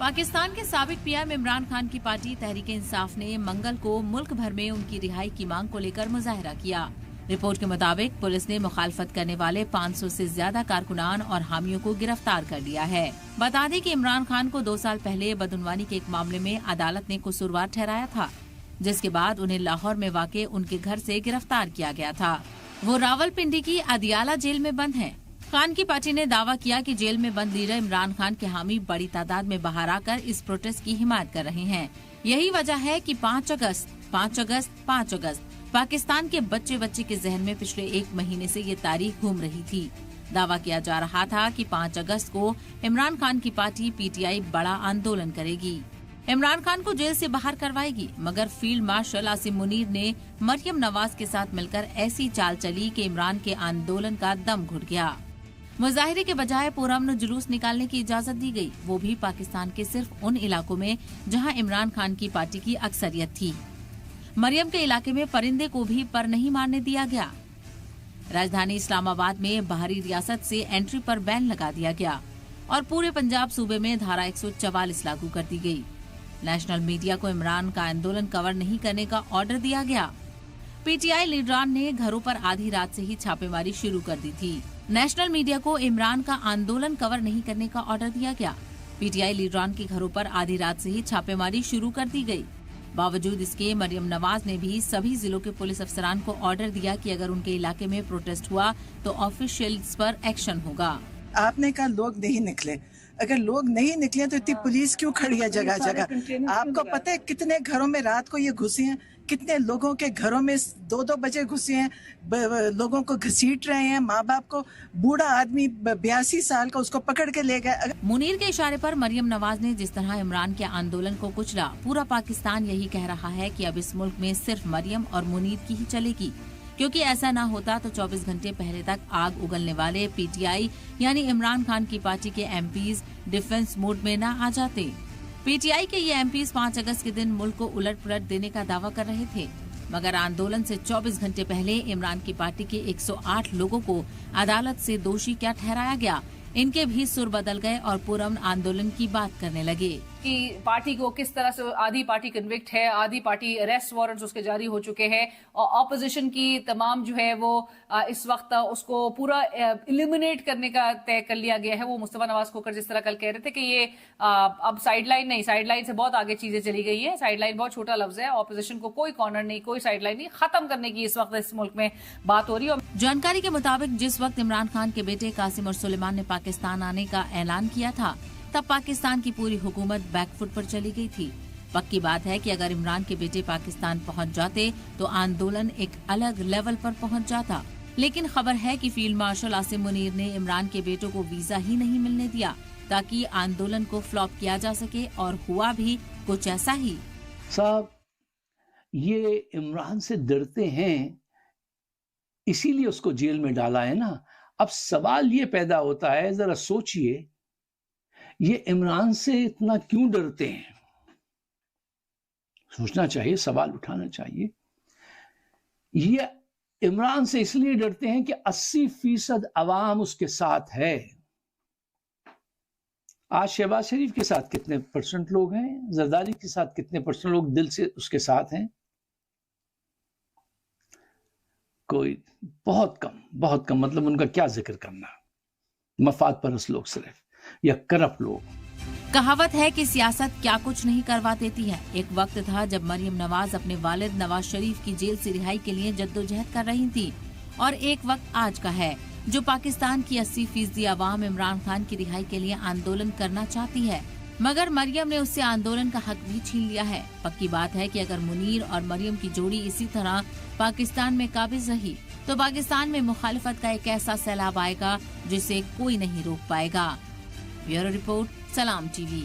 पाकिस्तान के साबिक पीएम इमरान खान की पार्टी तहरीक-ए-इंसाफ ने मंगल को मुल्क भर में उनकी रिहाई की मांग को लेकर मुजाहरा किया। रिपोर्ट के मुताबिक पुलिस ने मुखालफत करने वाले 500 से ज्यादा कारकुनान और हामियों को गिरफ्तार कर लिया है। बता दें कि इमरान खान को 2 साल पहले बदउनवानी के एक मामले में अदालत ने कसूरवार ठहराया था, जिसके बाद उन्हें लाहौर में वाक़े उनके घर से गिरफ्तार किया गया था। वो रावलपिंडी की अदियाला जेल में बंद हैं। खान की पार्टी ने दावा किया कि जेल में बंद लीडर इमरान खान के हामी बड़ी तादाद में बाहर आकर इस प्रोटेस्ट की हिमायत कर रहे हैं। यही वजह है कि 5 अगस्त पाकिस्तान के बच्चे के जहन में पिछले 1 महीने से ये तारीख घूम रही थी। दावा किया जा रहा था कि 5 अगस्त को इमरान खान की पार्टी पीटीआई बड़ा आंदोलन करेगी, इमरान खान को जेल से बाहर करवाएगी। मगर फील्ड मार्शल आसिम मुनीर ने मरियम नवाज के साथ मिलकर ऐसी चाल चली कि इमरान के आंदोलन का दम घुट गया। मुजाहिरे के बजाय पुरअमन जुलूस निकालने की इजाजत दी गई, वो भी पाकिस्तान के सिर्फ उन इलाकों में जहां इमरान खान की पार्टी की अक्सरियत थी। मरियम के इलाके में परिंदे को भी पर नहीं मारने दिया गया। राजधानी इस्लामाबाद में बाहरी रियासत से एंट्री पर बैन लगा दिया गया और पूरे पंजाब सूबे में धारा 144 लागू कर दी गई। नेशनल मीडिया को इमरान का आंदोलन कवर नहीं करने का ऑर्डर दिया गया। पीटीआई लीडरान ने घरों पर आधी रात से ही छापेमारी शुरू कर दी थी। नेशनल मीडिया को इमरान का आंदोलन कवर नहीं करने का ऑर्डर दिया गया। पीटीआई लीडरान के घरों पर आधी रात से ही छापेमारी शुरू कर दी गई। बावजूद इसके मरियम नवाज ने भी सभी जिलों के पुलिस अफसरान को ऑर्डर दिया कि अगर उनके इलाके में प्रोटेस्ट हुआ तो ऑफिशियल्स पर एक्शन होगा। आपने कहा लोग नहीं निकले, अगर लोग नहीं निकले तो इतनी पुलिस क्यों खड़ी है जगह जगह? आपको पता है कितने घरों में रात को ये घुसी हैं, कितने लोगों के घरों में 2-2 बजे घुसे हैं, लोगों को घसीट रहे हैं। माँ बाप को, बूढ़ा आदमी 82 साल का, उसको पकड़ के ले गए। मुनीर के इशारे पर मरियम नवाज ने जिस तरह इमरान के आंदोलन को कुचला, पूरा पाकिस्तान यही कह रहा है कि अब इस मुल्क में सिर्फ मरियम और मुनीर की ही चलेगी, क्योंकि ऐसा ना होता तो 24 घंटे पहले तक आग उगलने वाले पीटीआई यानी इमरान खान की पार्टी के एमपीज डिफेंस मोड में न आ जाते। पीटीआई के ये एमपीज 5 अगस्त के दिन मुल्क को उलट पुलट देने का दावा कर रहे थे, मगर आंदोलन से 24 घंटे पहले इमरान की पार्टी के 108 लोगों को अदालत से दोषी क्या ठहराया गया, इनके भी सुर बदल गए और पुरअमन आंदोलन की बात करने लगे कि पार्टी को किस तरह से आधी पार्टी कन्विक्ट है, आधी पार्टी अरेस्ट वारंट्स उसके जारी हो चुके हैं और ऑपोजिशन की तमाम जो है वो इस वक्त उसको पूरा इलिमिनेट करने का तय कर लिया गया है। वो मुस्तफा नवाज खोखर जिस तरह कल कह रहे थे कि ये अब साइडलाइन नहीं, साइडलाइन से बहुत आगे चीजें चली गई है। साइडलाइन बहुत छोटा लफ्ज है, ऑपोजिशन को कोई कॉर्नर नहीं, कोई साइडलाइन नहीं, खत्म करने की इस वक्त इस मुल्क में बात हो रही है। जानकारी के मुताबिक जिस वक्त इमरान खान के बेटे कासिम और सुलेमान ने पाकिस्तान आने का ऐलान किया था, तब पाकिस्तान की पूरी हुकूमत बैकफुट पर चली गई थी। पक्की बात है कि अगर इमरान के बेटे पाकिस्तान पहुंच जाते तो आंदोलन एक अलग लेवल पर पहुंच जाता। लेकिन खबर है कि फील्ड मार्शल आसिम मुनीर ने इमरान के बेटों को वीजा ही नहीं मिलने दिया ताकि आंदोलन को फ्लॉप किया जा सके, और हुआ भी कुछ ऐसा ही। साहब, ये इमरान से डरते हैं, इसीलिए उसको जेल में डाला है ना। अब सवाल ये पैदा होता है, जरा सोचिए, ये इमरान से इतना क्यों डरते हैं? सोचना चाहिए, सवाल उठाना चाहिए। ये इमरान से इसलिए डरते हैं कि 80% अवाम उसके साथ है। आज शहबाज शरीफ के साथ कितने % लोग हैं? जरदारी के साथ कितने % लोग दिल से उसके साथ हैं? कोई बहुत कम। मतलब उनका क्या जिक्र करना, मफाद परस्त लोग सिर्फ, या करप्ट लोग। कहावत है कि सियासत क्या कुछ नहीं करवा देती है। एक वक्त था जब मरियम नवाज अपने वालिद नवाज शरीफ की जेल से रिहाई के लिए जद्दोजहद कर रही थी, और एक वक्त आज का है जो पाकिस्तान की 80% आवाम इमरान खान की रिहाई के लिए आंदोलन करना चाहती है, मगर मरियम ने उससे आंदोलन का हक भी छीन लिया है। पक्की बात है कि अगर मुनीर और मरियम की जोड़ी इसी तरह पाकिस्तान में काबिज रही तो पाकिस्तान में मुखालिफत का एक ऐसा सैलाब आएगा जिसे कोई नहीं रोक पाएगा। ब्यूरो रिपोर्ट, सलाम टीवी।